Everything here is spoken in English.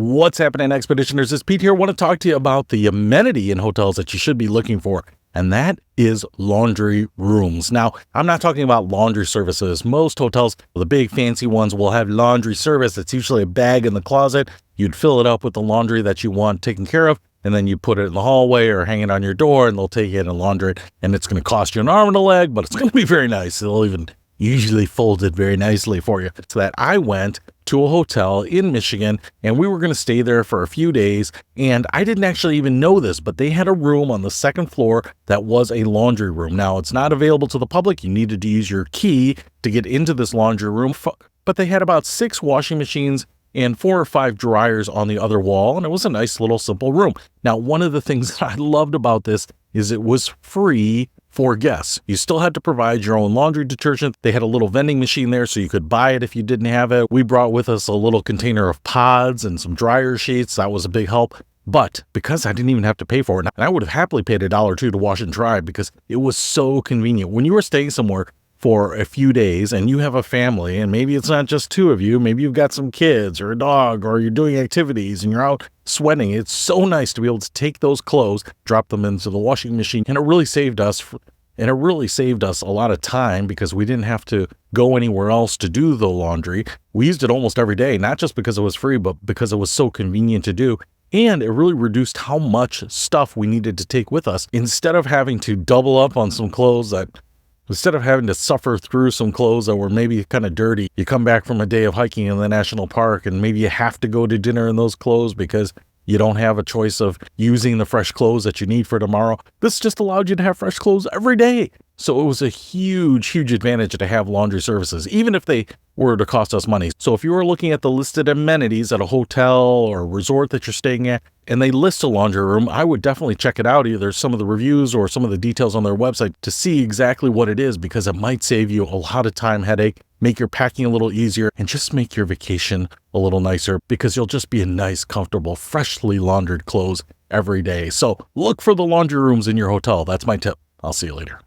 What's happening, Expeditioners? It's Pete here. I want to talk to you about the amenity in hotels that you should be looking for, and that is laundry rooms. Now, I'm not talking about laundry services. Most hotels, the big fancy ones, will have laundry service. It's usually a bag in the closet. You'd fill it up with the laundry that you want taken care of, and then you put it in the hallway or hang it on your door, and they'll take it and launder it. And it's going to cost you an arm and a leg, but it's going to be very nice. They'll even usually fold it very nicely for you. So that I went to a hotel in Michigan, and we were going to stay there for a few days. And I didn't actually even know this, but they had a room on the second floor that was a laundry room. Now, it's not available to the public. You needed to use your key to get into this laundry room, but they had about 6 washing machines and 4 or 5 dryers on the other wall, and it was a nice little simple room. Now, one of the things that I loved about this is it was free for guests. You still had to provide your own laundry detergent. They had a little vending machine there so you could buy it if you didn't have it. We brought with us a little container of pods and some dryer sheets. That was a big help. But because I didn't even have to pay for it, and I would have happily paid $1 or $2 to wash and dry because it was so convenient. When you were staying somewhere for a few days and you have a family, and maybe it's not just 2 of you, maybe you've got some kids or a dog, or you're doing activities and you're out sweating, it's so nice to be able to take those clothes, drop them into the washing machine, and it really saved us a lot of time because we didn't have to go anywhere else to do the laundry. We used it almost every day, not just because it was free, but because it was so convenient to do. And it really reduced how much stuff we needed to take with us. Instead of having to double up on some clothes Instead of having to suffer through some clothes that were maybe kind of dirty, you come back from a day of hiking in the national park and maybe you have to go to dinner in those clothes because you don't have a choice of using the fresh clothes that you need for tomorrow. This just allowed you to have fresh clothes every day. So it was a huge, huge advantage to have laundry services, even if they were to cost us money. So if you were looking at the listed amenities at a hotel or resort that you're staying at, and they list a laundry room, I would definitely check it out, either some of the reviews or some of the details on their website to see exactly what it is, because it might save you a lot of time, headache, make your packing a little easier, and just make your vacation a little nicer because you'll just be in nice, comfortable, freshly laundered clothes every day. So look for the laundry rooms in your hotel. That's my tip. I'll see you later.